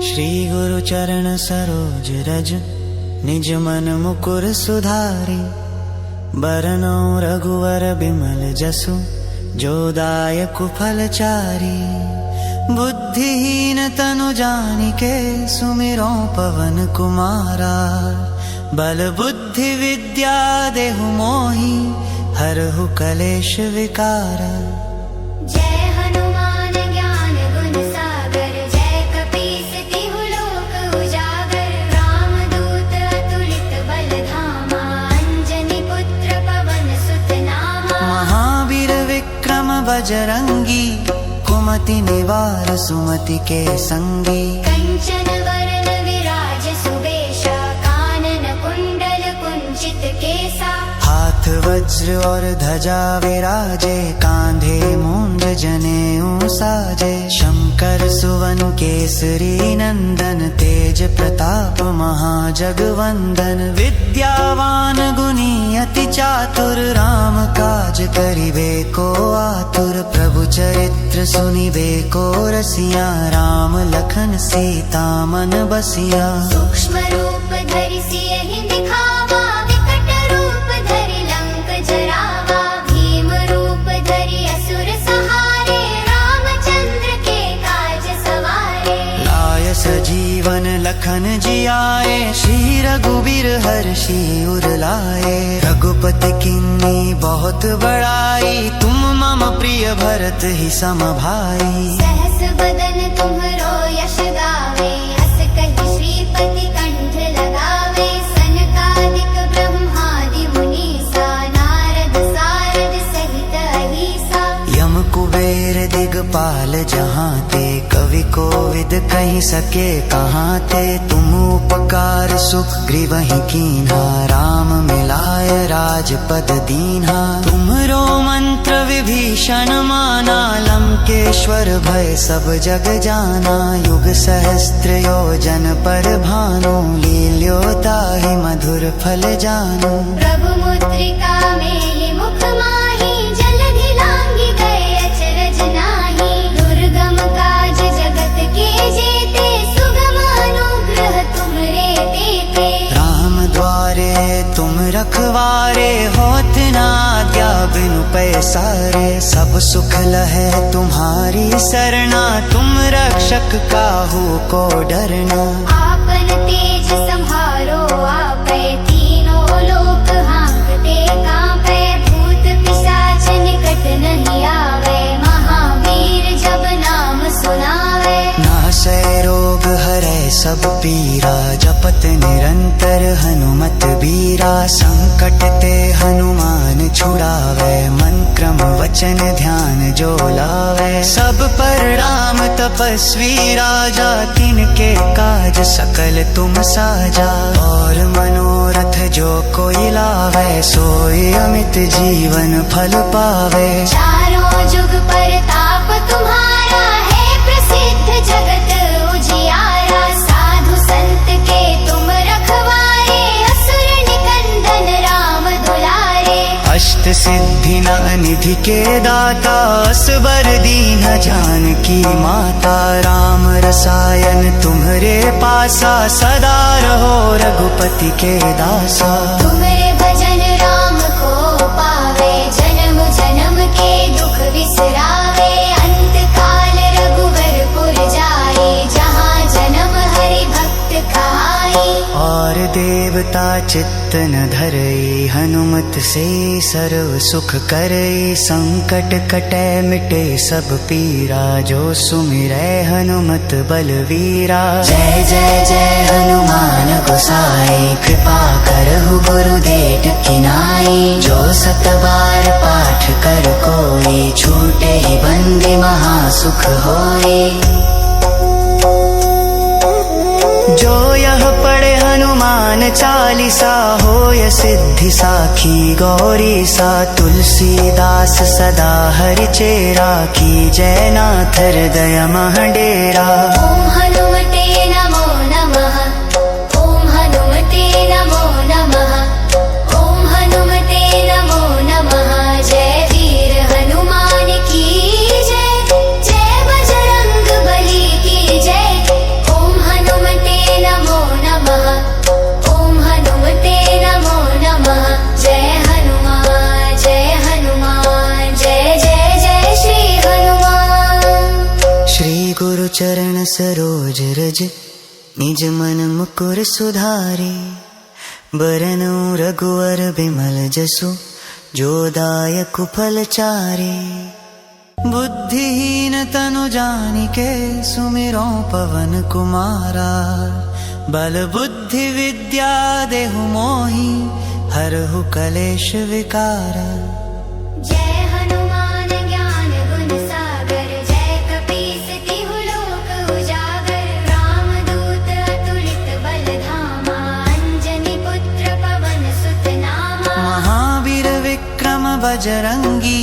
श्री गुरु चरण सरोज रज निज मन मुकुर सुधारी। बरनौ रघुवर बिमल जसु जो दायक फलचारी। बुद्धिहीन तनु जानिके सुमिरो पवन कुमारा। बल बुद्धि विद्या देहु मोहि हरहु कलेश विकारा। जय हनुमान ज्ञान गुण सागर जय कपीस तिहु लोक उजागर। रामदूत अतुलित बल धामा अंजनी पुत्र पवन सुत नामा। महावीर विक्रम बजरंगी कुमति निवार सुमति के संगी। कंचन वरण विराज सुबेशा कानन कुंडल कुंचित केसा। हाथ वज्र और ध्वजा विराजे कांधे मूंज जनेऊ साजे। शंकर सुवन केसरी नंदन तेज प्रताप महाजगवंदन। विद्यावान गुणी अति चातुर राम काज करिबे को आतुर। प्रभु चरित्र सुनिबे को रसिया राम लखन सीता मन बसिया। सूक्ष्म रूप धरि सियहि दिखावा विकट रूप धरि लंक जरावा। भीम रूप धरि असुर सहारे रामचंद्र के काज सवारे। लाय सजीवन लखन जियाए श्री रघुबीर हर्षि उर लाए। रघुपति किन्नी बहुत बड़ाई तुम मम प्रिय भरत ही सम भाई। सहस बदन तुम्हरो यश गावे अस कहि श्रीपति कंठ लगावे। सनकादिक ब्रह्मादि मुनीसा नारद सारद सहित अहीसा। यम कुबेर दिगपाल जहाँ ते कवि कोविद कहीं सके कहाँ ते। तुम उपकार सुख ग्रीवहि कीन्हा राम मिलाय राजपद दीन्हा। तुम्हरो मंत्र विभीषण माना लंकेश्वर भय सब जग जाना। युग सहस्त्र योजन पर भानु लील्यो ताहि मधुर फल जानु। प्रभु मुद्रिका मेहि मुख माहि जलधि लांघि गए अचरज नाहि। दुर्गम काज जगत के जेते सुगम अनुग्रह तुमरे तेते। राम द्वारे तुम रखवारे होत न आज्ञा बिनु पैसारे। सब सुख लहै तुम्हारी सरना तुम रक्षक काहू को डरना। आपन तेज संहारो आपै तीनों लोक हांकते कांपै। भूत पिशाच निकट नहीं आवे महावीर जब नाम सुनावे। नासै रोग हरै सब पीरा जपत निरंतर हनुमत बीरा। संकट ते हनुमान छुड़ावे मन क्रम वचन ध्यान जो लावे। सब पर राम तपस्वी राजा तिनके काज सकल तुम साजा। और मनोरथ जो कोई लावे सोई अमित जीवन फल पावे। चारों जुग परताप तुम्हारा है प्रसिद्ध जगत उजियारा। साधु संत के तुम रखवारे असुर निकंदन राम दुलारे। अष्ट सिद्धि निधि के दाता असबर दीन जानकी माता। राम रसायन तुम्हरे पासा सदा रहो रघुपति के दासा। तुम्हारे भजन राम को पावे जन्म जन्म के दुख बिसरावे। अंत काल रघुवर पुर जाए जहाँ जन्म हरि भक्त कहाई। और देवता चित्तन धरई हनुमत से सर्व सुख करई। संकट कटै मिटे सब पीरा जो सुमिरै हनुमत बलवीरा। जय जय जय हनुमान गोसाई कृपा करहु गुरुदेव की नाई। जो सत बार पाठ कर कोई छूटे ही बंदी महासुख होई। जो यह पढ़े हनुमान चालीसा होय सिद्धि साखी गौरी सा। तुलसीदास सदा हरि चेरा की जय नाथ हृदय मह डेरा। ओम हनुमते नमो नमः। ओम हनुमते नमो नमः। ओम हनुमते नमो नमः। जय वीर हनुमान की जय। जय बजरंग बली की जय। ओम चरण सरोज रज निज मन मुकुर सुधारे। बरनउँ रघुवर बिमल जसु जो दायक फल चारे। बुद्धिहीन तनु जानिके सुमिरो पवन कुमारा। बल बुद्धि विद्या देहु मोहि हरहु कलेश विकारा। जय हनुमान ज्ञान गुण सागर जय कपीस तिहु लोक उजागर। रामदूत अतुलित बल धामा अंजनी पुत्र पवन सुत नामा। महावीर विक्रम बजरंगी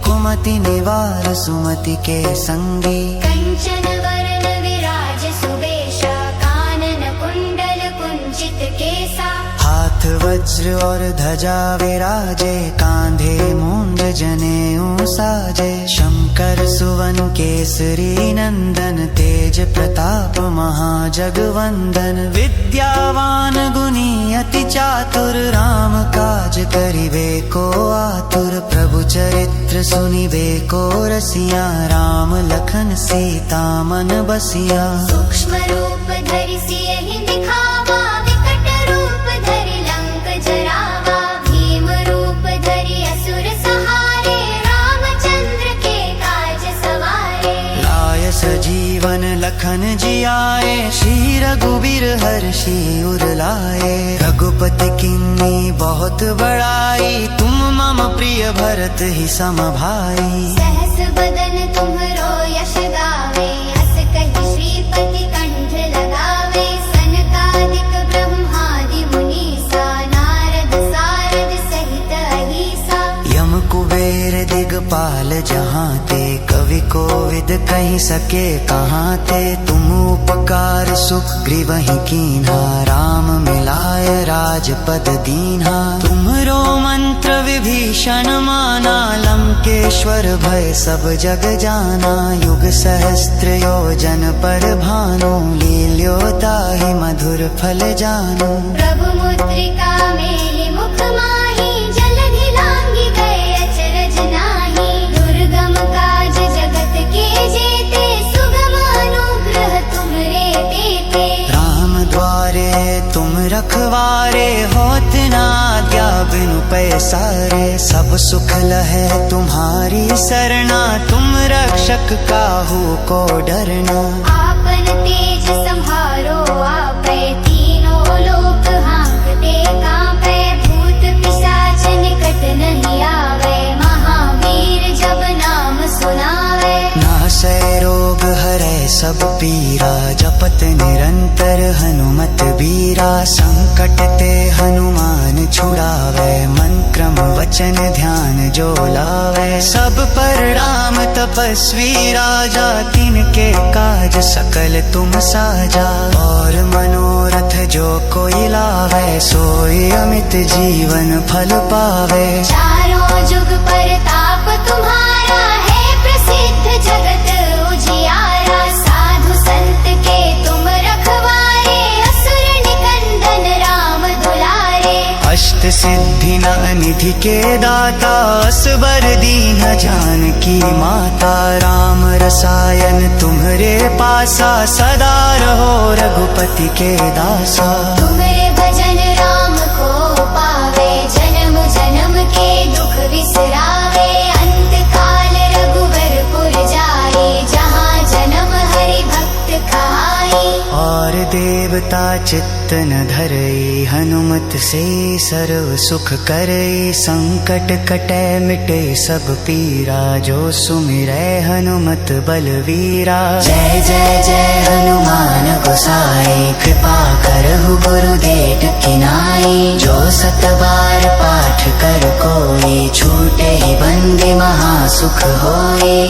कुमति निवार सुमति के संगी। कंचन वरण विराज सुबेशा कानन कुंडल कुंचित केसा। हाथ वज्र और ध्वजा विराजे कांधे मूंज जनेऊ साजे। शंकर सुवन केसरी नंदन तेज प्रताप महाजगवंदन। विद्यावान गुणी अति चातुर राम काज करिबे को आतुर। प्रभु चरित्र सुनिबे को रसिया राम लखन सीता मन बसिया। सूक्ष्म रूप धरि सियहि दिखावा विकट रूप धरि लंक जरावा। भीम रूप धरि असुर सहारे रामचंद्र के काज सवारे। लाय सजीवन लखन जियाए श्री रघुबीर हर्षि उर लाए। रघुपति किन्नी बहुत बड़ाई तुम मम प्रिय भरत ही सम भाई। सहस बदन तुम्हरो यश गावे अस कहि श्रीपति कंठ लगावे। सनकादिक ब्रह्मादि मुनीसा नारद सारद सहित अहिसा। यम कुबेर दिगपाल जहाँ ते कवि कोविद कहि सके कहाँ ते। तुम उपकार सुग्रीवहि कीन्हा राम मिलाय राजपद दीन्हा। तुम्हरो मंत्र विभीषण माना लंकेश्वर भय सब जग जाना। युग सहस्त्र योजन पर भानु लील्यो ताहि मधुर फल जानु। प्रभु मुद्रिका मेलि मुख माहि जलधि लांघि गए अचरज नाहि। दुर्गम काज जगत के जेते सुगम अनुग्रह तुम्हरे तेते। राम द्वारे तुम रखवारे होत न आज्ञा बिनु पैसारे। सब सुख लहै तुम्हारी सरना तुम रक्षक काहू को डरना। आपन तेज सम्हारो आपै तीनों लोक हांकते कांपै। भूत पिशाच निकट नहीं आवे महावीर जब नाम सुनावे। नासै रोग हरै सब पीरा जपत निरंतर हनुमत बीरा। संकट ते हनुमान छुड़ावे मन क्रम वचन ध्यान जो लावे। सब पर राम तपस्वी राजा तिनके काज सकल तुम साजा। और मनोरथ जो कोई लावे सोई अमित जीवन फल पावे। चारों जुग परताप तुम्हारा है प्रसिद्ध जगत उजियारा। साधु संत के तुम रखवारे असुर निकंदन राम दुलारे। अष्ट सिद्धि निधि के दाता असबर दीन जानकी माता। राम रसायन तुम्हरे पासा सदा रहो रघुपति के दासा। तुम्हरे भजन राम को पावे जन्म जन्म के दुख बिसरावे। अंत काल रघुवर पुर जाए जहाँ जन्म हरि भक्त कहाई। और देवता चित्त न धरई हनुमत से सर्व सुख करई। संकट कटै मिटे सब पीरा जो सुमिरै हनुमत बलवीरा। जय जय जय हनुमान गोसाई कृपा करहु गुरुदेव की नाई। जो सत बार पाठ कर कोई छूटे ही बंदी महासुख होई।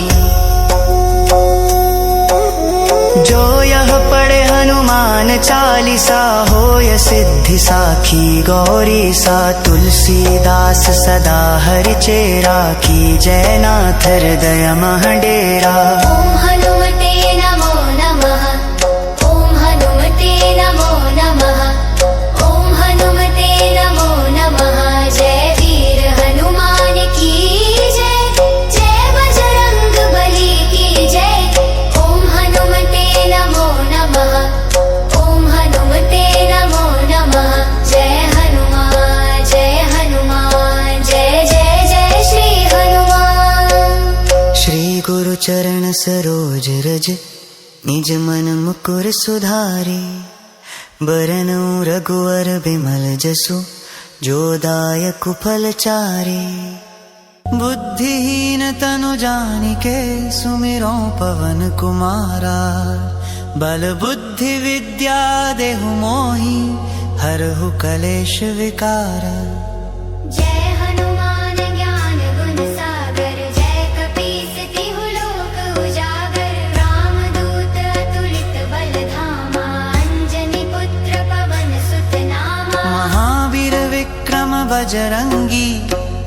जो यह पढ़े हनुमान चालीसा होय सिद्धि साखी गौरी सा। तुलसीदास सदा हरि चेरा की जय नाथ हृदय मह डेरा। ओम हनुमते नमो नमः। ओम हनुमते नमो नमः। ओम हनुमते नमो नमः। जय वीर हनुमान की जय। जय बजरंग बली की जय। ओम हनुमते निज निज मन मुकुर सुधारे, बरनौ रघुवर बिमल जसु, जो दायक फल चारे। बुद्धिहीन तनु जानिके, सुमिरौ पवन कुमारा। बल बुद्धि विद्या देहु मोहि, हरहु कलेश विकारा। जय हनुमान ज्ञान गुण सागर, जय कपीस तिहु लोक उजागर। रामदूत अतुलित बल धामा, अंजनी पुत्र पवन सुत नामा। महावीर विक्रम बजरंगी,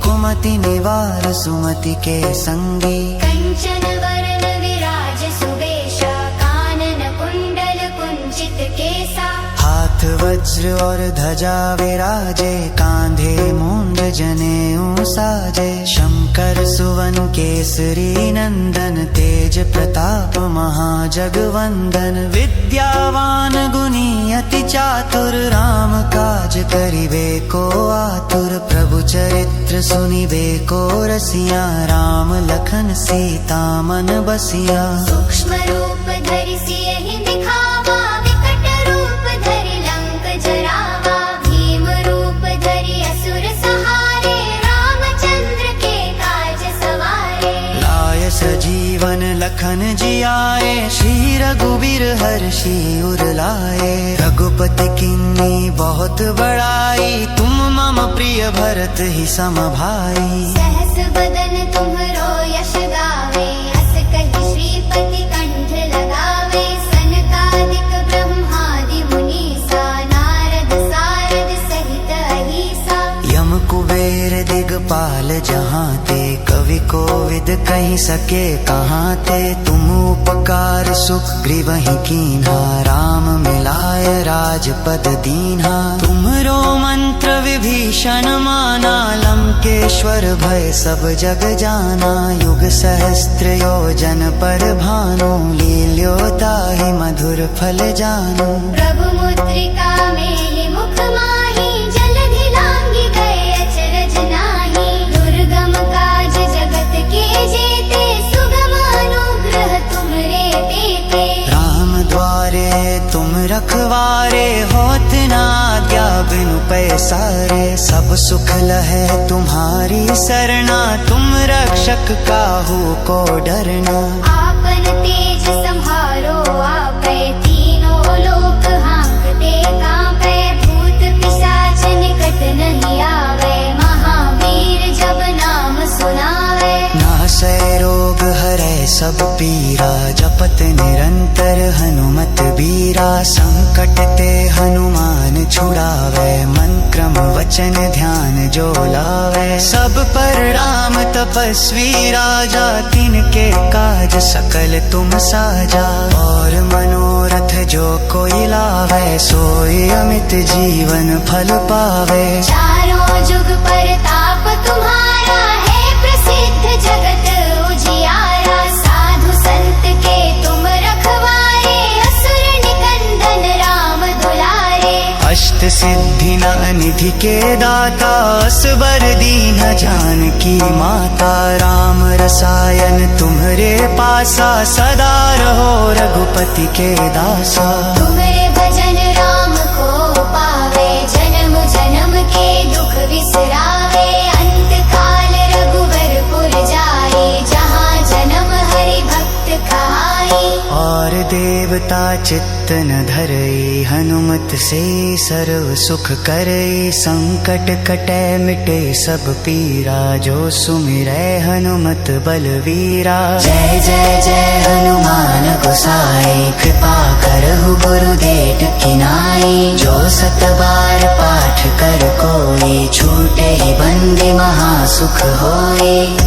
कुमति निवार सुमति के संगी। कंचन वरण विराज सुबेशा, कानन कुंडल कुंचित केसा। हाथ वज्र और ध्वजा विराजे, कांधे मूंज जनेऊ साजे। शंकर सुवन केसरी नंदन, तेज प्रताप महाजगवंदन। विद्यावान गुणी अति चातुर, राम काज करिबे को आतुर। प्रभु चरित्र सुनिबे को रसिया, राम लखन सीता मन बसिया। सूक्ष्म रूप धरि सियहि दिखावा, विकट रूप धरि लंक जरावा। भीम रूप धरि असुर सहारे, रामचंद्र के काज सवारे। लाय सजीवन लखन जियाए, श्री रघुबीर हर्षि उर लाए। रघुपति किन्नी बहुत बड़ाई, तुम मम प्रिय भरत ही सम भाई। सहस बदन तुम्हरो यश गावे, अस कहि श्रीपति कंठ लगावे। सनकादिक ब्रह्मादि मुनीसा, नारद सारद सहित अहीसा। यम कुबेर दिगपाल जहाँ ते, कवि कोविद कहि सके कहाँ ते। तुम उपकार सुग्रीवहि कीन्हा, राम मिलाय राजपद दीन्हा। तुमरो मंत्र विभीषण माना, लंकेश्वर भय सब जग जाना। युग सहस्त्र योजन पर भानु, लील्यो ताहि मधुर फल जानु। प्रभु मुद्रिका मेहि मुख माहि, जलधि लांघि गए अचरज नाहि। दुर्गम काज जगत के जेते, सुगम अनुग्रह तुमरे तेते। राम द्वारे तुम रखवारे, होत न आज्ञा बिनु पैसारे। सब सुख लहै तुम्हारी सरना, तुम रक्षक काहू को डरना। आपन तेज संहारो आपै, तीनों लोक हांकते कांपै। भूत पिशाच निकट नहीं आवे, महावीर जब नाम सुनावे। नासै रोग हरै सब पीरा, जपत निरंतर हनुमत बीरा। संकट ते हनुमान छुड़ावे, मन क्रम वचन ध्यान जो लावे। सब पर राम तपस्वी राजा, तिनके काज सकल तुम साजा। और मनोरथ जो कोई लावे, सोई अमित जीवन फल पावे। चारों जुग परताप तुम्हारा है, प्रसिद्ध जगत उजियारा। साधु संत के तुम रखवारे, असुर निकंदन राम दुलारे। अष्ट सिद्धि निधि के दाता, असबर दीन जानकी माता। राम रसायन तुम्हरे पासा, सदा रहो रघुपति के दासा। तुम्हारे भजन राम को पावे, जन्म जन्म के दुख विसरावे। अंत काल रघुवर पुर जाए, जहाँ जन्म हरि भक्त कहाई। और देवता चित्त न धरई, हनुमत से सर्व सुख करई। संकट कटै मिटे सब पीरा, जो सुमिरै हनुमत बलवीरा। जय जय जय हनुमान गोसाई, कृपा करहु गुरुदेव की नाई। जो सत बार पाठ कर कोई, छूटे ही बंदी महासुख होई।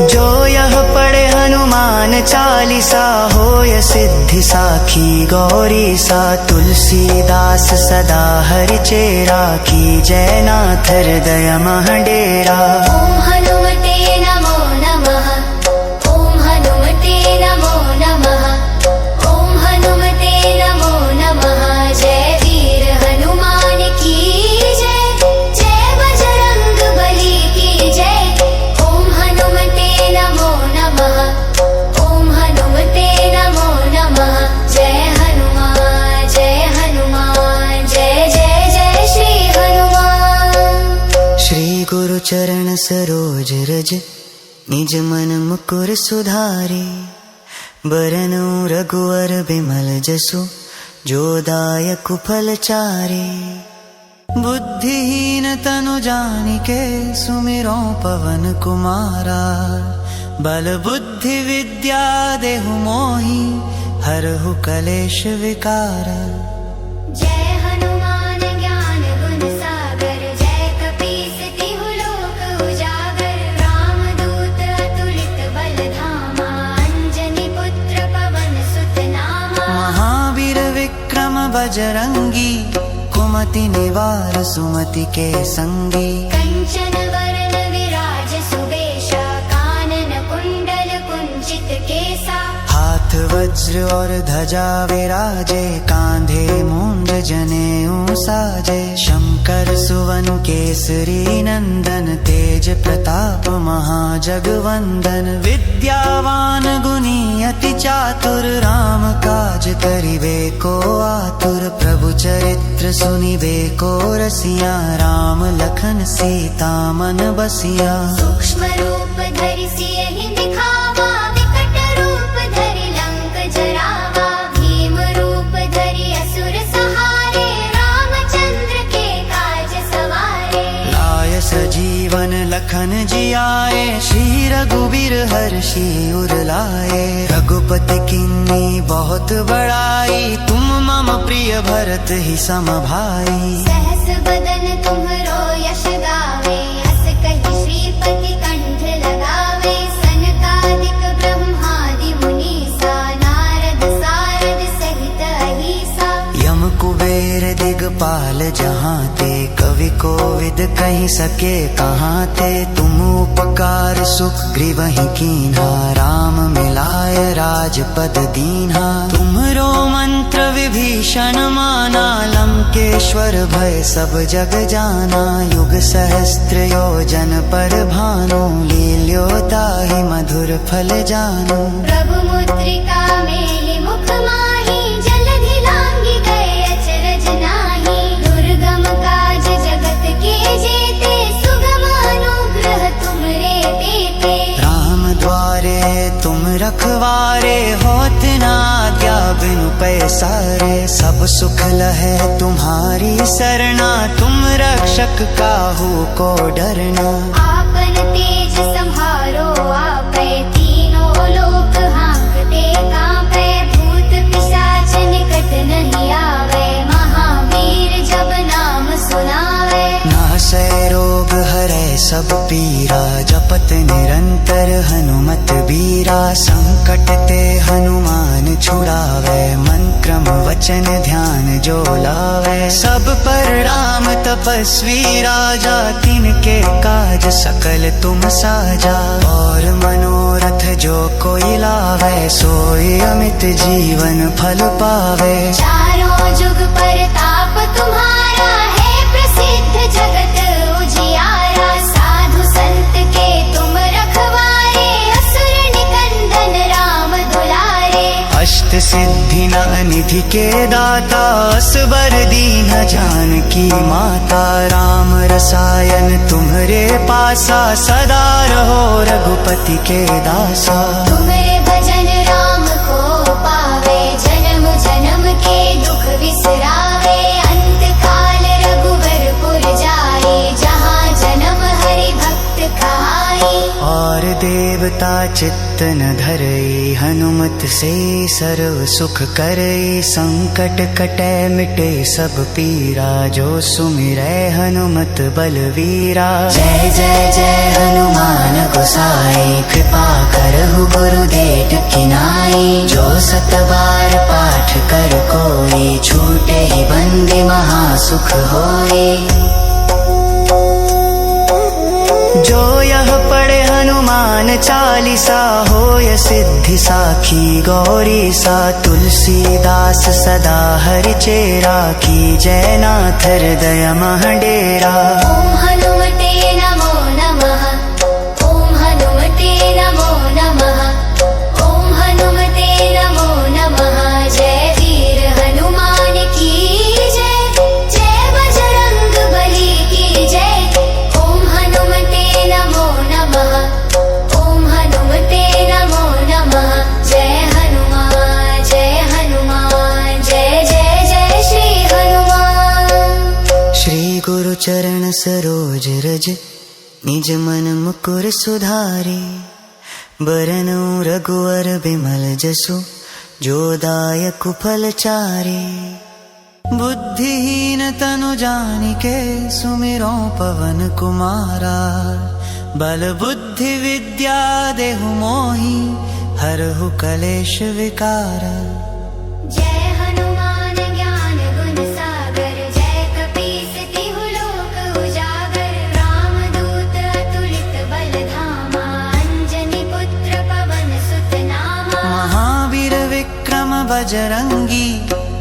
जो यह पढ़े हनुमान चालीसा, होय सिद्धि साखी गौरी सा। तुलसीदास सदा हरि चेरा, की जय नाथ हृदय मह डेरा। ओम हनुमते नमो नमः, ओम हनुमते नमो नमः, ओम हनुमते नमो नमः। जय वीर हनुमान की जय, जय बजरंग बली की जय। ओम हनुमते नमो नमः। चरण सरोज रज निज मन मुकुर सुधारे। बरनु रघुवर बिमल जसु जो दायक फल चारे। बुद्धिहीन तनु जानिके सुमिरो पवन कुमारा। बल बुद्धि विद्या देहु मोहि हरहु कलेश विकारा। जय हनुमान ज्ञान गुण सागर जय कपीस तिहु लोक उजागर। रामदूत अतुलित बल धामा अंजनी पुत्र पवन सुत नामा। महावीर विक्रम बजरंगी कुमति निवार सुमति के संगी। कंचन वरण विराज सुबेशा कानन कुंडल कुंचित केसा। हाथ वज्र और ध्वजा विराजे कांधे मूंज जनेऊ साजे। शंकर सुवन केसरी नंदन तेज प्रताप महाजगवंदन। विद्यावान गुणी अति चातुर राम काज करिबे को आतुर। प्रभु चरित्र सुनिबे को रसिया राम लखन सीता मन बसिया। सूक्ष्म रूप धरि सियहि दिखावा विकट रूप धरि लंक जरावा। भीम रूप धरि असुर सहारे रामचंद्र के काज सवारे। लाय सजीवन लखन जियाए श्री रघुबीर हर्षि उर लाए। रघुपति किन्नी बहुत बड़ाई तुम मम प्रिय भरत ही सम भाई। सहस बदन तुम्हरो यश गावे अस कहि श्रीपति कंठ लगावे। सनकादिक ब्रह्मादि मुनीसा नारद सारद सहित अहिसा। यम कुबेर दिगपाल जहाँ ते कवि कोविद कहि सके कहाँ ते। तुम उपकार सुग्रीवहि कीन्हा राम मिलाय राजपद दीन्हा। तुम्हरो मंत्र विभीषण माना लंकेश्वर भय सब जग जाना। युग सहस्त्र योजन पर भानु लील्यो ताहि मधुर फल जानु। प्रभु मुद्रिका मेलि मुख माहि जलधि लांघि गए अचरज नाहि। दुर्गम काज जगत के जेते सुगम अनुग्रह तुमरे तेते। राम द्वारे तुम रखवारे होत न आज्ञा बिनु पैसारे। सब सुख लहे तुम्हारी सरना तुम रक्षक काहू को डरना। आपन तेज संहारो आपै तीनों लोक हांकते कांपै। भूत पिशाच निकट नहीं आवे महावीर जब नाम सुनावे। नासै रोग हरै सब पीरा जपत निरंतर हनुमत बीरा। संकट ते हनुमान छुड़ावे मन क्रम वचन ध्यान जो लावे। सब पर राम तपस्वी राजा तिनके काज सकल तुम साजा। और मनोरथ जो कोई लावे सोई अमित जीवन फल पावे। चारों जुग परताप तुम्हारा है प्रसिद्ध जगत उजियारा। साधु संत के तुम रखवारे असुर निकंदन राम दुलारे। अष्ट सिद्धि निधि के दाता असबर दीन जानकी माता। राम रसायन तुम्हरे पासा सदा रहो रघुपति के दासा। तुम्हारे भजन राम को पावे जन्म जन्म के दुख बिसरावे। अंत काल रघुवर पुर जाए जहाँ जन्म हरि भक्त कहाई। और देवता चित्त न धरई हनुमत से सर्व सुख करई। संकट कटै मिटे सब पीरा जो सुमिरै हनुमत बलवीरा। जय जय जय हनुमान गोसाई कृपा करहु गुरुदेव किनाई। जो सत बार पाठ कर कोई छूटे ही बंदी महासुख होई। जो यह पढ़े हनुमान चालीसा होय सिद्धि साखी गौरी सा। तुलसीदास सदा हरि चेरा की जय नाथ हृदय मह डेरा। ओम हनुमते नमो नमः। ओम हनुमते नमो नमः। ओम हनुमते नमो नमः। जय वीर हनुमान की जय। जय बजरंग बली की जय। ओम हनुमते चरण सरोज रज निज मन मुकुर सुधारे। बरनौ रघुवर बिमल जसु जो दायक फल चारे। बुद्धिहीन तनु जानिके सुमिरो पवन कुमारा। बल बुद्धि विद्या देहु मोहि हरहु कलेश विकारा। जय हनुमान ज्ञान गुण सागर जय कपीस तिहु लोक उजागर। रामदूत अतुलित बल धामा अंजनी पुत्र पवन सुत नामा। महावीर विक्रम बजरंगी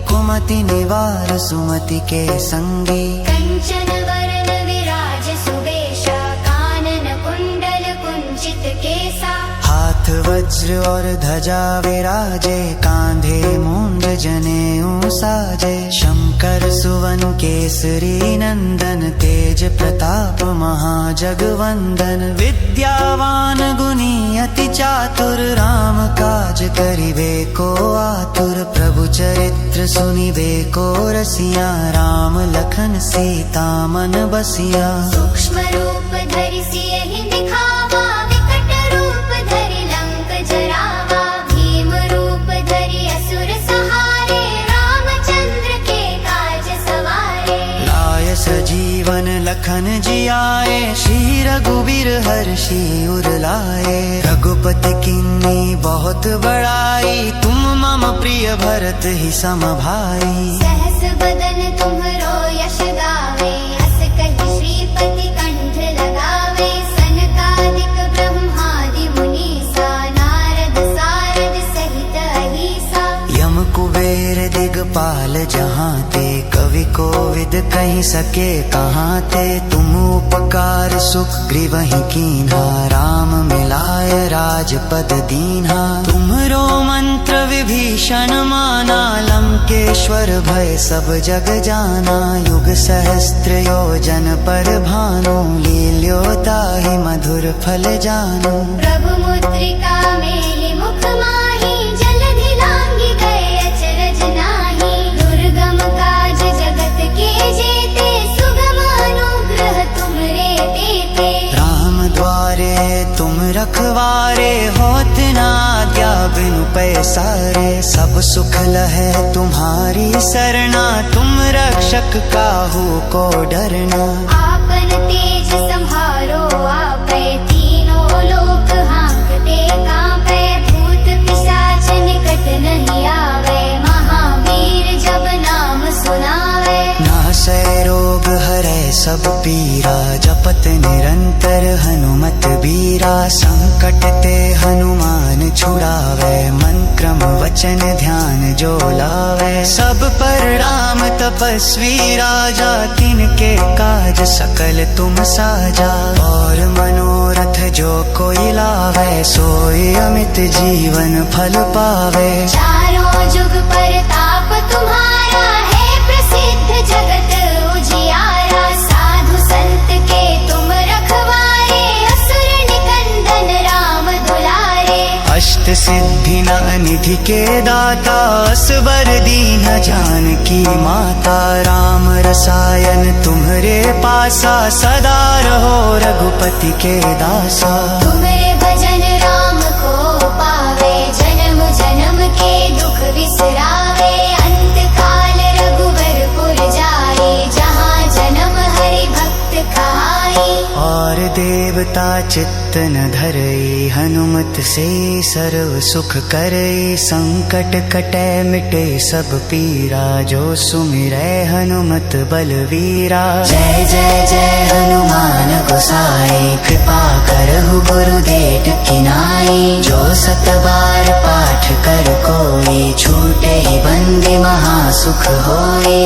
कुमति निवार सुमति के संगी। कंचन वरण विराज सुबेशा कानन कुंडल कुंचित केसा। हाथ वज्र और ध्वजा विराजे कांधे मूंज जनेऊ साजे। शंकर सुवन केसरी नंदन तेज प्रताप महाजगवंदन। विद्यावान गुणी अति चातुर राम काज करिबे को आतुर। प्रभु चरित्र सुनिबे को रसिया राम लखन सीता मन बसिया। सूक्ष्म रूप धरि सियहि दिखावा विकट रूप धरि लंक जरावा। भीम रूप धरि असुर सहारे रामचंद्र के काज सवारे। लाय सजीवन लखन जियाए श्री रघुवीर हर्षि उर लाए। रघुपति किन्नी बहुत बड़ाई तुम मम प्रिय भरत ही सम भाई। सहस बदन तुम्हरो यश गावे अस कहि श्रीपति कंठ लगावे। सनकादिक ब्रह्मादि मुनीसा नारद सारद सहित अहिसा। यम कुबेर दिगपाल जहाँ ते कवि कोविद कहि सके कहाँ ते। तुम उपकार सुख ग्रीवहि कीन्हा राम मिलाय राजपद दीन्हा। तुम्हरो मंत्र विभीषण माना लंकेश्वर भय सब जग जाना। युग सहस्त्र योजन पर भानु लील्यो ताहि मधुर फल जानु। प्रभु मुद्रिका मेलि मुख माहि जलधि लांघि गए अचरज नाहि। दुर्गम काज जगत के जेते सुगम अनुग्रह तुमरे तेते। राम द्वारे तुम रखवारे होत न आज्ञा बिनु पैसारे। सब सुख लहै तुम्हारी सरना तुम रक्षक काहू को डरना। आपन तेज संहारो आपै तीनों लोक हांकते कांपै। भूत पिशाच निकट नहीं आवे महावीर जब नाम सुनावे। नासै रोग हरै सब पीरा जपत निरंतर हनुमत बीरा। संकट ते हनुमान छुड़ावे मन क्रम वचन ध्यान जो लावे। सब पर राम तपस्वी राजा तिनके काज सकल तुम साजा। और मनोरथ जो कोई लावे सोई अमित जीवन फल पावे। चारों जुग परताप तुम्हारा है प्रसिद्ध जगत उजियारा। साधु संत के तुम रखवारे असुर निकंदन राम दुलारे। अष्ट सिद्धि निधि के दाता असबर दीन जानकी माता। राम रसायन तुम्हरे पासा सदा रहो रघुपति के दासा। तुम्हारे भजन राम को पावे जन्म जन्म के दुख बिसरावे। अंत काल रघुवर पुर जाए जहाँ जन्म हरि भक्त कहाई। और देवता चित्त न धरई हनुमत से सर्व सुख करई। संकट कटै मिटे सब पीरा जो सुमिरै हनुमत बलवीरा। जय जय जय हनुमान गोसाई कृपा करहु गुरुदेव की नाई। जो सत बार पाठ कर कोई छूटे ही बंदी महासुख होई।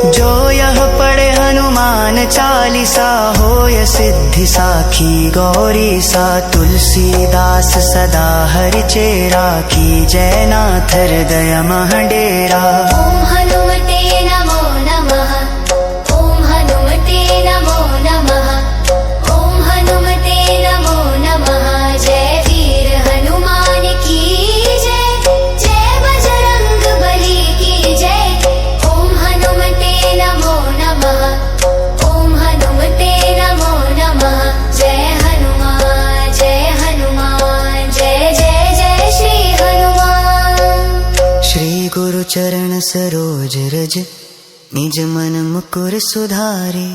जो यह पढ़े हनुमान चालीसा होय सिद्धि साखी गौरी सा। तुलसीदास सदा हरि चेरा की जय नाथ हृदय मह डेरा। ओम हनुमते नमो नमः। ओम हनुमते नमो नमः। ओम हनुमते नमो नमः। जय वीर हनुमान की जय। जय बजरंग बली की जय। ओम हनुमते चरण सरोज रज निज मन मुकुर सुधारे।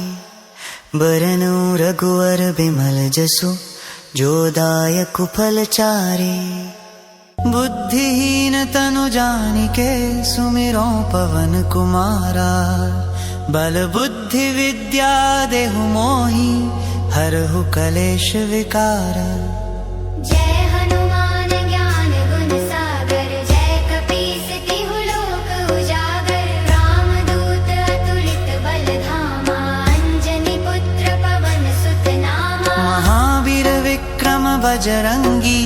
बरनौ रघुवर बिमल जसु जो दायक फल चारे। बुद्धिहीन तनु जानिके सुमिरो पवन कुमारा। बल बुद्धि विद्या देहु मोहि हरहु कलेश विकार। जय हनुमान ज्ञान गुण सागर जय कपीस तिहु लोक उजागर। रामदूत अतुलित बल धामा अंजनी पुत्र पवन सुत नामा। महावीर विक्रम बजरंगी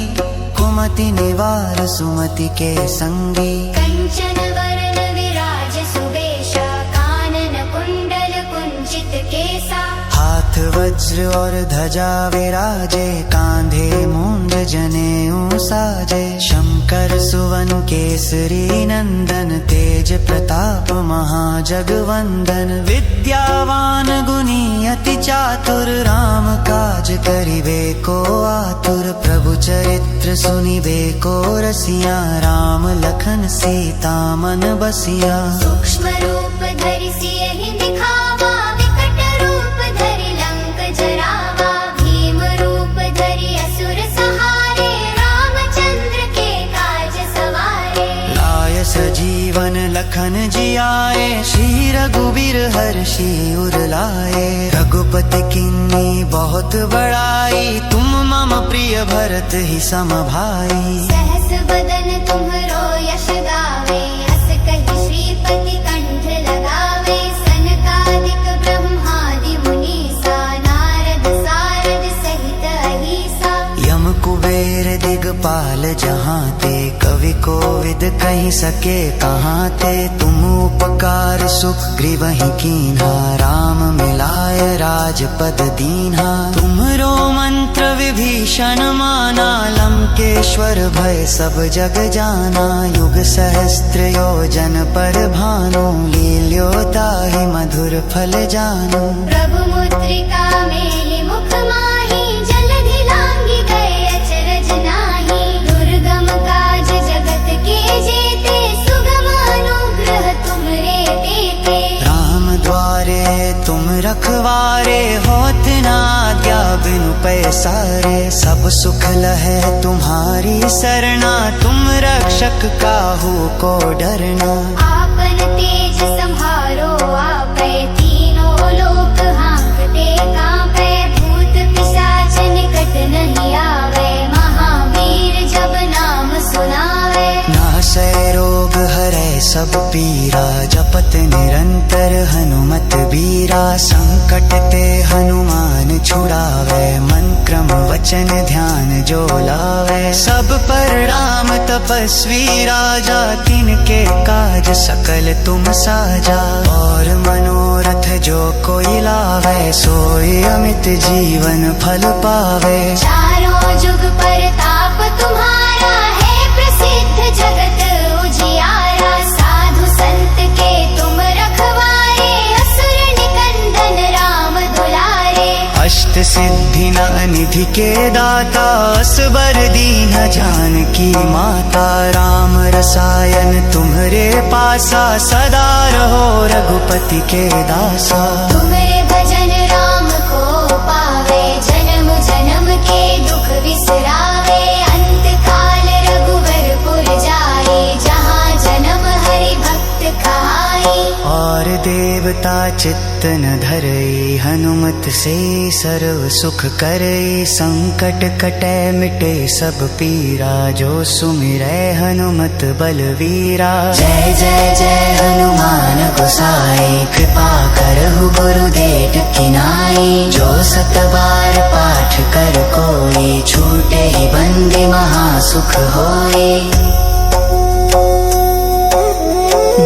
कुमति निवार सुमति के संगी। कंचन वरण विराज सुबेशा कानन कुंडल कुंचित केसा। हाथ वज्र और ध्वजा विराजे कांधे मूंज जनेऊ साजे। शंकर सुवन केसरी नंदन तेज प्रताप महाजगवंदन। विद्यावान गुणी अति चातुर राम काज करिबे को आतुर। प्रभु चरित्र सुनिबे को रसिया राम लखन सीता मन बसिया। सूक्ष्म रूप धरि सियहि दिखावा विकट रूप धरि लंक जरावा। भीम रूप धरि असुर सहारे रामचंद्र के काज सवारे। लाय सजीवन लखन जियाए श्री रघुबीर हर्षि उर लाए। रघुपति किन्नी बहुत बड़ाई तुम मम प्रिय भरत ही सम भाई। सहस बदन तुम्हरो यश गावे अस कहि श्रीपति कंठ लगावे। सनकादिक ब्रह्मादि मुनीसा नारद सारद सहित अहिसा। यम कुबेर दिगपाल जहाँ ते कवि कोविद कहि सके कहाँ ते। तुम उपकार सुग्रीवहि कीन्हा राम मिलाय राजपद दीन्हा। तुम्हरो मंत्र विभीषण माना लंकेश्वर भय सब जग जाना। युग सहस्त्र योजन पर भानु लील्यो ताहि मधुर फल जानु। प्रभु मुद्रिका मेलि मुख माहि जलधि लांघि गए अचरज नाहि। दुर्गम काज जगत के जेते सुगम अनुग्रह तुमरे तेते। राम द्वारे तुम रखवारे होत न आज्ञा बिनु पैसारे। सब सुख लहै तुम्हारी सरना तुम रक्षक काहू को डरना। आपन तेज संहारो आपै तीनों लोक हांकते कांपै। भूत पिशाच निकट नहीं आवे महावीर जब नाम सुनावे। नासै रोग हरै सब पीरा जपत निरंतर हनुमत बीरा। संकट ते हनुमान छुड़ावे मन क्रम वचन ध्यान जो लावे। सब पर राम तपस्वी राजा तिनके काज सकल तुम साजा। और मनोरथ जो कोई लावे सोई अमित जीवन फल पावे। चारों जुग परताप तुम्हारा है प्रसिद्ध जगत उजियारा। साधु संत के तुम रखवारे असुर निकंदन राम दुलारे। अष्ट सिद्धि निधि के दाता असबर दीन जानकी माता। राम रसायन तुम्हरे पासा सदा रहो रघुपति के दासा। तुम्हारे भजन राम को पावे जन्म जन्म के दुख बिसरावे। अंत काल रघुवर पुर जाए जहाँ जन्म हरि भक्त कहाई। और देवता चित्त न धरई हनुमत से सर्व सुख करई। संकट कटै मिटे सब पीरा जो सुमिरै हनुमत बलवीरा। जय जय जय हनुमान गोसाई कृपा करहु गुरुदेव की नाई। जो सत बार पाठ कर कोई छूटे ही बंदी महासुख होई।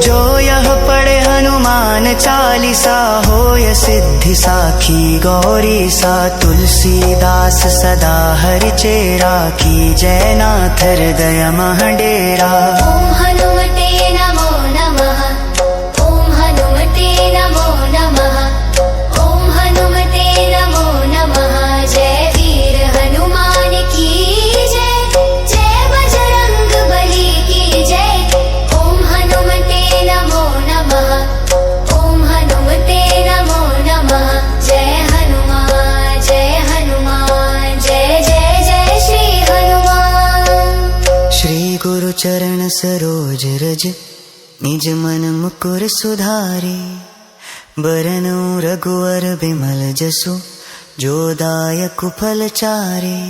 जो यह पढ़े हनुमान चालीसा होय सिद्धि साखी गौरी सा। तुलसीदास सदा हरि चेरा की जय नाथ हृदय मह डेरा। ओम हनुमते नमो नमः। ओम हनुमते नमो नमः। ओम हनुमते नमो नमः। जय वीर हनुमान की जय। जय बजरंग बली की जय। ओम हनुमते गुरु चरण सरोज रज, निज मन मुकुर सुधारे। बरनउँ रघुवर बिमल जसु, जो दायक फल चारे।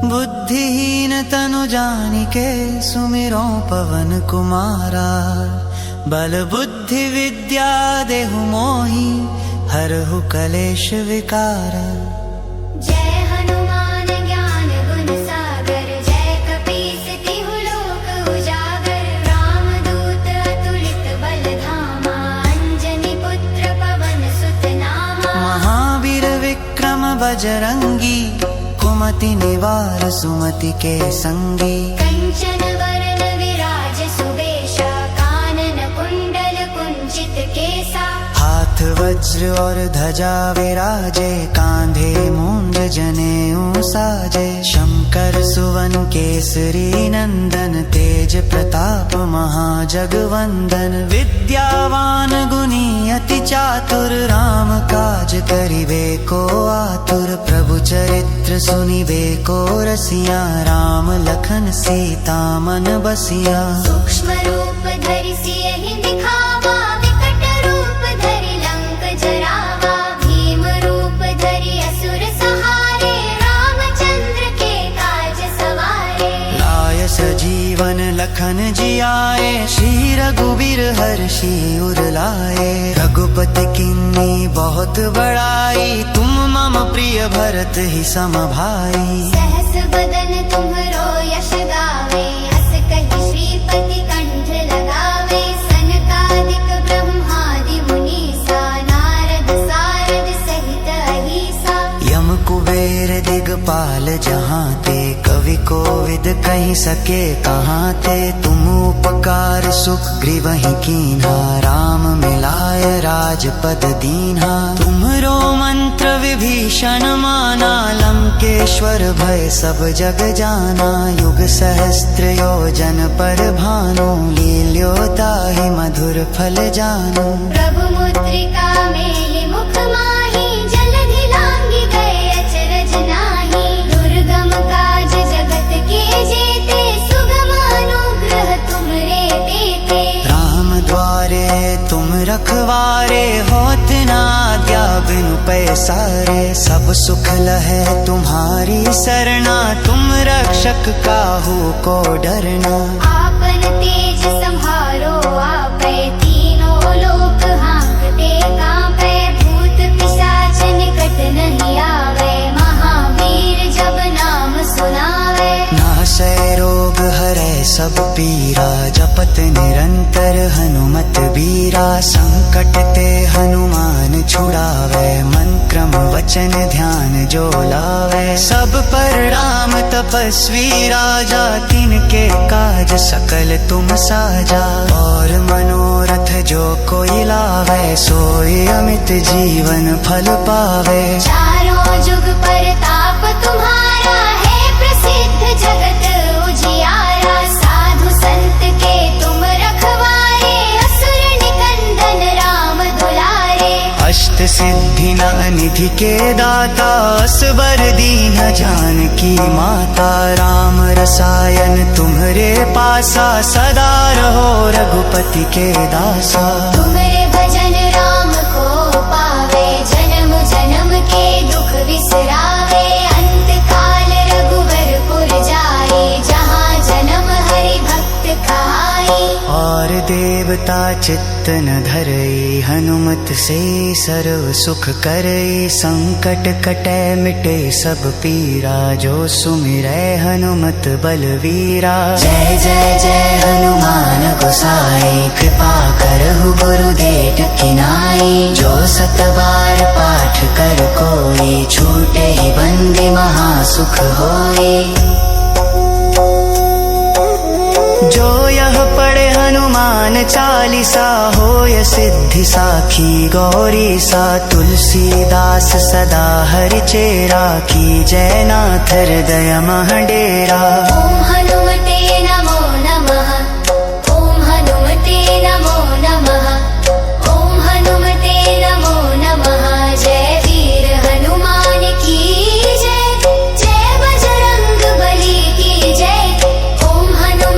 बुद्धिहीन तनु जानिके, सुमिरो पवन कुमारा। बल बुद्धि विद्या देहु मोहि, हरहु कलेश विकारा। जय हनुमान ज्ञान गुण सागर, जय कपीस तिहु लोक उजागर। रामदूत अतुलित बल धामा, अंजनी पुत्र पवन सुत नामा। महावीर विक्रम बजरंगी, कुमति निवार सुमति के संगी। कंचन वरन विराज सुबेशा, कानन कुंडल कुंचित केसा। हाथ वज्र और ध्वजा विराजे, कांधे मूंज जनेऊ साजे। शंकर सुवन केसरी नंदन, तेज प्रताप महाजगवंदन। विद्यावान गुणी अति चातुर, राम काज करिबे को आतुर। प्रभु चरित्र सुनिबे को रसिया, राम लखन सीता मन बसिया। सूक्ष्म रूप धरि सियहि दिखावा, विकट रूप धरि लंक जरावा। भीम रूप धरि असुर सहारे, रामचंद्र के काज सवारे। लाय सजीवन लखन जियाए, श्री रघुवीर हर्षि उर लाए। रघुपति किन्नी बहुत बड़ाई, तुम मम प्रिय भरत ही सम भाई। सहस बदन तुम्हरो यश गावे, अस कहि श्रीपति कंठ लगावे। सनकादिक ब्रह्मादि मुनीसा, नारद सारद सहित अहीसा। यम कुबेर दिगपाल जहाँ ते, कवि कोविद कहि सके कहाँ ते। तुम उपकार सुग्रीवहि कीन्हा, राम मिलाय राजपद दीन्हा। तुम्हरो मंत्र विभीषण माना, लंकेश्वर भय सब जग जाना। युग सहस्त्र योजन पर भानु, लील्यो ताहि मधुर फल जानु। प्रभु मुद्रिका मेलि मुख माहि, जलधि लांघि गए अचरज नाहि। दुर्गम काज जगत के जेते, सुगम अनुग्रह तुमरे तेते। राम द्वारे तुम रखवारे, होत न आज्ञा बिनु पैसारे। सब सुख लहै तुम्हारी सरना, तुम रक्षक काहू को डरना। आपन तेज संहारो आपै, तीनों लोक हांकते कांपै। भूत पिशाच निकट नहीं आवे, महावीर जब नाम सुनावे। नासै रोग हरै सब पीरा, जपत निरंतर हनुमत बीरा। संकट ते हनुमान छुड़ावे, मन क्रम वचन ध्यान जो लावे। सब पर राम तपस्वी राजा, तिनके काज सकल तुम साजा। और मनोरथ जो कोई लावे, सोई अमित जीवन फल पावे। चारों जुग परताप तुम्हारा है, प्रसिद्ध जगत उजियारा। साधु संत के तुम रखवारे, असुर निकंदन राम दुलारे। अष्ट सिद्धि निधि के दाता, असबर दीन जानकी माता। राम रसायन तुम्हरे पासा, सदा रहो रघुपति के दासा। तुम्हारे भजन राम को पावे, जन्म जन्म के दुख बिसरावे। अंत काल रघुवर पुर जाए, जहाँ जन्म हरि भक्त कहाई। और देवता चित्त न धरई, हनुमत से सर्व सुख करई। संकट कटै मिटे सब पीरा, जो सुमिरै हनुमत बलवीरा। जय जय जय हनुमान गोसाई, कृपा करहु गुरुदेव की नाई। जो सत बार पाठ कर कोई, छूटे ही बंदी महासुख होई। जो यह पढ़े हनुमान चालीसा, होय सिद्धि साखी गौरी सा। तुलसीदास सदा हरि चेरा, की जय नाथ हृदय मह डेरा। ओम हनुमते नमो नमः, ओम हनुमते नमो नमः, ओम हनुमते नमो नमः। जय वीर हनुमान की जय, जय बजरंग बली की जय। ओम हनुमते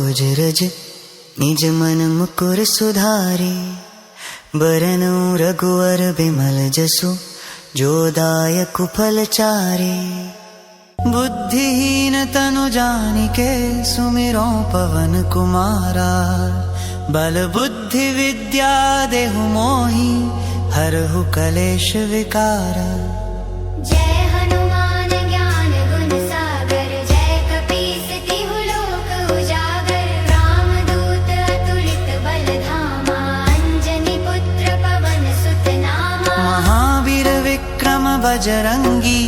अजरज निज मन मुकुर सुधारे, बरनु रघुवर बिमल जसु, जो दायक फल चारे। बुद्धिहीन तनु जानिके, सुमिरो पवन कुमारा। बल बुद्धि विद्या देहु मोहि, हरहु कलेश विकारा। जय हनुमान ज्ञान गुण सागर, जय कपीस तिहु लोक उजागर। रामदूत अतुलित बल धामा, अंजनी पुत्र पवन सुत नामा। महावीर विक्रम बजरंगी,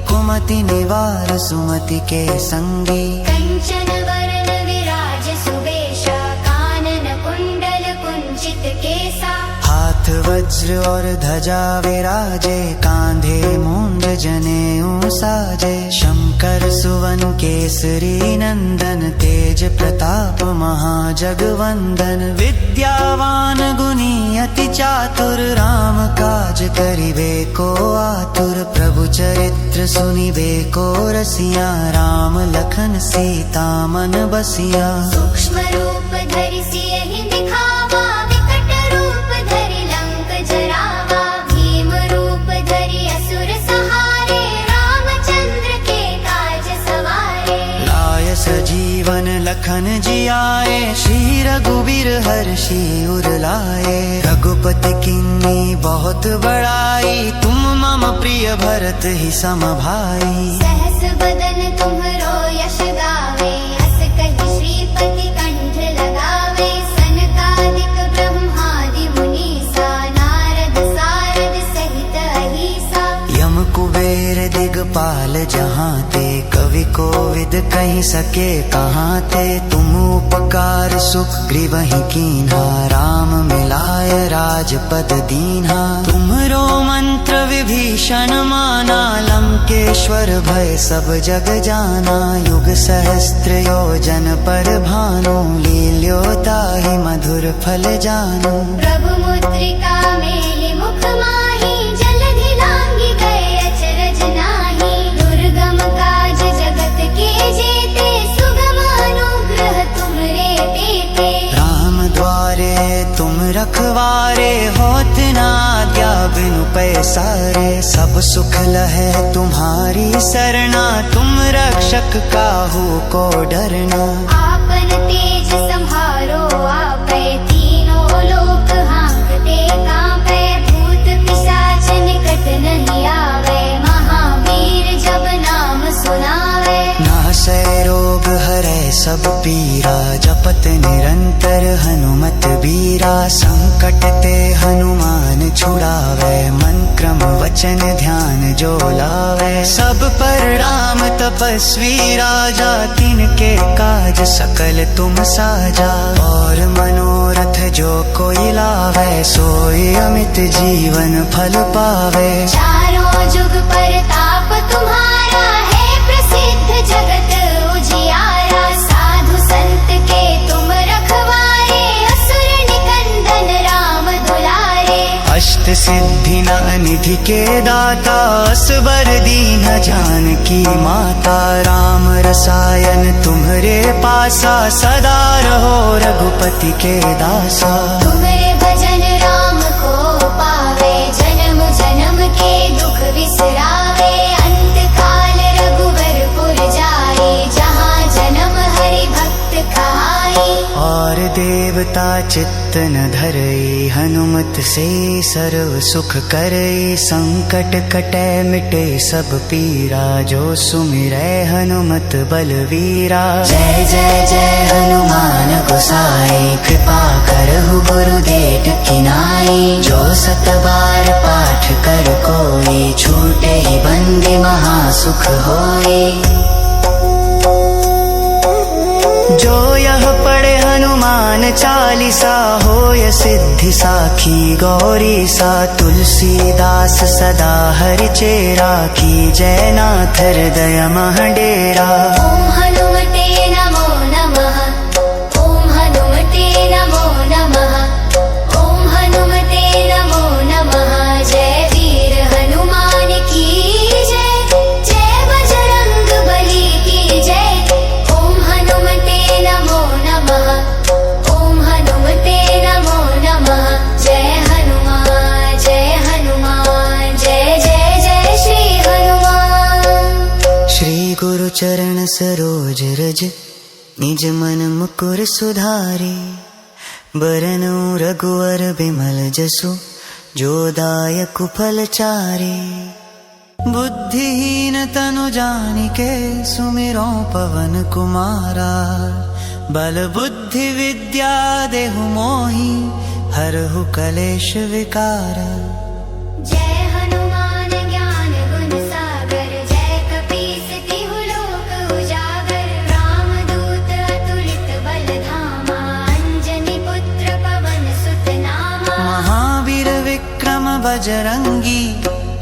कुमति निवार सुमति के संगी। कंचन वरण विराज सुबेशा, कानन कुंडल कुंचित केसा। हाथ वज्र और ध्वजा विराजे, कांधे मूंज जनेऊ साजे। शंकर सुवन केसरी नंदन, तेज प्रताप महाजगवंदन। विद्यावान गुणी अति चातुर, राम काज करिबे को आतुर। प्रभु चरित्र सुनिबे को रसिया, राम लखन सीता मन बसिया। सूक्ष्म रूप धरि सियहि दिखावा, विकट रूप धरि लंक जरावा। भीम रूप धरि असुर सहारे, रामचंद्र के काज सवारे। लाय सजीवन लखन जियाए, श्री रघुबीर हर्षि उर लाए। रघुपति किन्नी बहुत बड़ाई, तुम मम प्रिय भरत ही सम भाई। सहस बदन तुम्हरो यश गावे, अस कहि श्रीपति कंठ लगावे। सनकादिक ब्रह्मादि मुनीसा, नारद सारद सहित अहीसा। यम कुबेर दिगपाल जहाँ ते, कवि कोविद कहि सके कहाँ ते। तुम उपकार सुख ग्रीवहि कीन्हा, राम मिलाय राजपद दीन्हा। तुम्हरो मंत्र विभीषण माना, लंकेश्वर भय सब जग जाना। युग सहस्त्र योजन पर भानु, लील्यो ताहि मधुर फल जानू। प्रभु मुद्रिका मेलि मुख माहि, जलधि लांघि गए अचरज नाहि। दुर्गम काज जगत के जेते, सुगम अनुग्रह तुम्हरे तेते। राम द्वारे तुम रखवारे, होत न आज्ञा बिनु पैसारे। सब सुख लहै तुम्हारी सरना, तुम रक्षक काहू को डरना। आपन तेज संहारो आपै, तीनों लोक हांकते कांपै। भूत पिशाच निकट नहीं आवे, महावीर जब नाम सुनावे। नासै रोग हरै सब पीरा, जपत निरंतर हनुमत बीरा। संकट ते हनुमान छुड़ावे, मन क्रम वचन ध्यान जो लावे। सब पर राम तपस्वी राजा, तिनके काज सकल तुम साजा। और मनोरथ जो कोई लावे, सोई अमित जीवन फल पावे। चारों जुग परताप तुम्हारा है, प्रसिद्ध जगत उजियारा। साधु संत के तुम रखवारे, असुर निकंदन राम दुलारे। अष्ट सिद्धि निधि के दाता, असबर दीन जानकी माता। राम रसायन तुम्हरे पासा, सदा रहो रघुपति के दासा। तुम्हारे भजन राम को पावे, जन्म जन्म के दुख विसरावे। अंत काल रघुवर पुर जाए, जहाँ जन्म हरि भक्त कहाई। और देवता चित्त न धरई, हनुमत से सर्व सुख करई। संकट कटै मिटे सब पीरा, जो सुमिरै हनुमत बलवीरा। जय जय जय हनुमान गोसाई, कृपा करहु गुरुदेव की नाई। जो सत बार पाठ कर कोई, छूटे ही बंदी महासुख होई। जो यह पढ़े हनुमान चालीसा, होय सिद्धि साखी गौरी सा। तुलसीदास सदा हरि चेरा, की जय नाथ हृदय मह डेरा। ओम हनुमते नमो नमः, ओम हनुमते नमो नमः, ओम हनुमते नमो नमः। जय वीर हनुमान की जय, जय बजरंग बली की जय। ओम हनुमते नमो नमः। सरोज रज निज मन मुकुर सुधारे, बरनु रघुवर बिमल जसु जो दायक फल चारे। बुद्धिहीन तनु जानिके सुमिरो पवन कुमारा, बल बुद्धि विद्या देहु मोहि हरहु कलेश विकारा। जय हनुमान ज्ञान गुण सागर, जय कपीस तिहु लोक उजागर। रामदूत अतुलित बल धामा, अंजनी पुत्र पवन सुत नामा। महावीर विक्रम बजरंगी,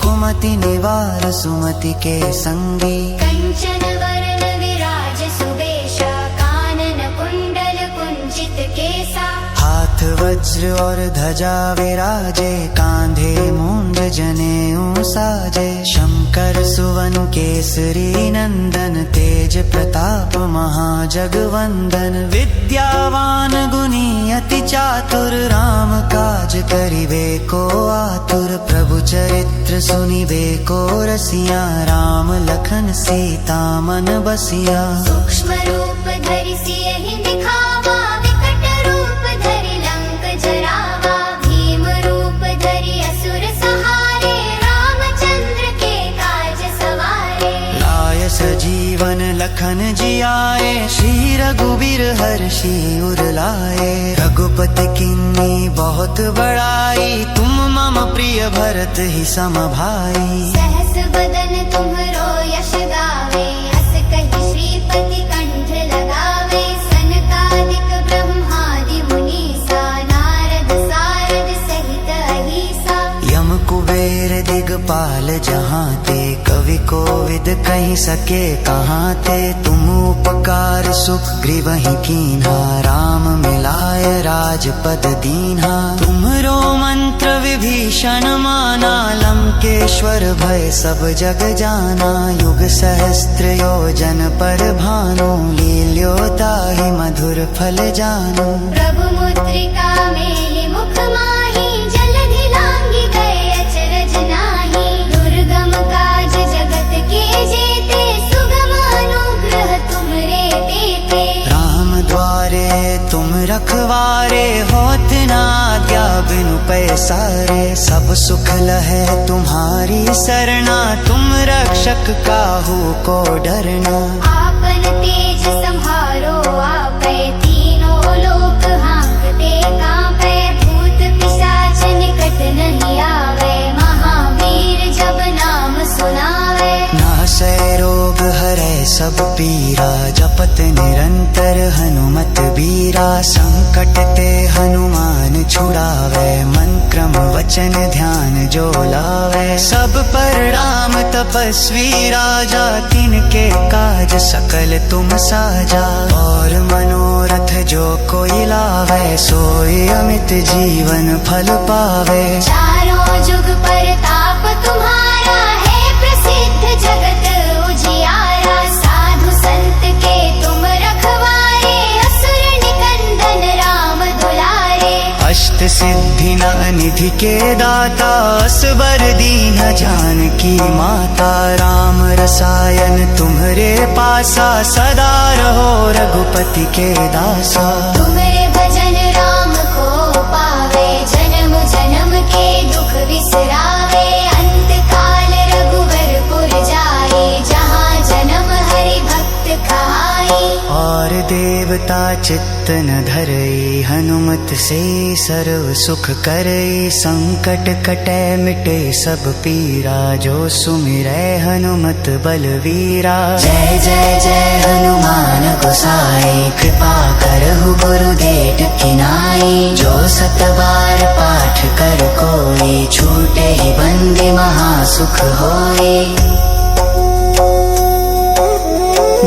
कुमति निवार सुमति के संगी। कंचन वरण विराज सुबेशा, कानन कुंडल कुंचित केसा। हाथ वज्र और ध्वजा विराजे, कांधे मूंज जनेऊ साजे। शंकर सुवन केसरी नंदन, तेज प्रताप महाजगवंदन। विद्यावान गुणी अति चातुर, राम काज करिबे को आतुर। प्रभु चरित्र सुनिबे को रसिया, राम लखन सीता मन बसिया। सूक्ष्म रूप धरि सियहि दिखावा, विकट रूप धरि लंक जरावा। भीम रूप धरि असुर सहारे, रामचंद्र के काज सवारे। लाय सजीवन लखन जियाए, श्री रघुबीर हर्षि उर लाए। रघुपति किन्नी बहुत बड़ाई, तुम मम प्रिय भरत ही सम भाई। सहस बदन तुम्हरो यश गावे, अस कहि श्रीपति कंठ लगावे। सनकादिक ब्रह्मादि मुनीसा, नारद सारद सहित अहिसा। यम कुबेर दिगपाल जहाँ ते, कवि कोविद कहि सके कहाँ ते। तुम उपकार सुग्रीवहि कीन्हा, राम मिलाय राजपद दीन्हा। तुम्हरो मंत्र विभीषण माना, लंकेश्वर भय सब जग जाना। युग सहस्त्र योजन पर भानु, लील्यो ताहि मधुर फल जानु। प्रभु मुद्रिका मेहि मुख माहि, जलधि लांघि गए अचरज नाहि। दुर्गम काज जगत के जेते, सुगम अनुग्रह तुमरे तेते। राम द्वारे तुम रखवारे, होत न आज्ञा बिनु पैसारे। सब सुख लहै तुम्हारी सरना, तुम रक्षक काहू को डरना। आपन तेज संहारो आपै, तीनों लोक हांकते कांपै। भूत पिशाच निकट नहीं आवे, महावीर जब नाम सुनावे। नासै रोग हरै सब पीरा, जपत निरंतर हनुमत बीरा। संकट ते हनुमान छुड़ावे, मन क्रम वचन ध्यान जो लावे। सब पर राम तपस्वी राजा, तिनके काज सकल तुम साजा। और मनोरथ जो कोई लावे, सोई अमित जीवन फल पावे। चारों जुग परताप तुम्हारा है, प्रसिद्ध जगत उजियारा। साधु संत के तुम रखवारे, असुर निकंदन राम दुलारे। अष्ट सिद्धि निधि के दाता, असबर दीन जानकी माता। राम रसायन तुम्हरे पासा, सदा रहो रघुपति के दासा। तुम्हारे भजन राम को पावे, जन्म जन्म के दुख बिसरावे। अंत काल रघुवर पुर जाए, जहाँ जन्म हरि भक्त कहाई। और देवता चित्त न धरई, हनुमत से सर्व सुख करई। संकट कटै मिटे सब पीरा, जो सुमिरै हनुमत बलवीरा। जय जय जय हनुमान गोसाई, कृपा करहु गुरुदेव की नाई। जो सत बार पाठ कर कोई, छूटे ही बंदी महासुख होई।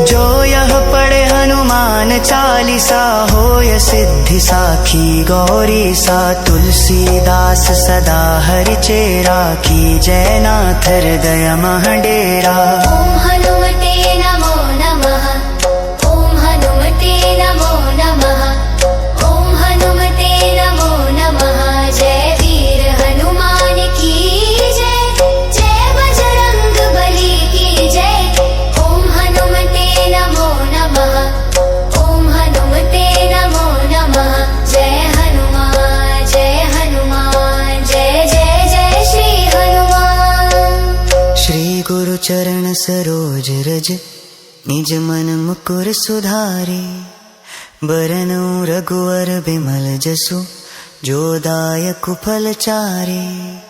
जो यह पढ़े हनुमान चालीसा, होय सिद्धि साखी गौरी सा। तुलसीदास सदा हरि चेरा, की जय नाथ हृदय मह डेरा। ओम हनुमते नमो नमः, ओम हनुमते नमो नमः, ओम हनुमते नमो नमः। जय वीर हनुमान की जय, जय बजरंग बली की जय। ओम हनुमते नमो चरण सरोज रज, निज मन मुकुर सुधारे। बरनउँ रघुवर बिमल जसु, जो दायक फल चारे।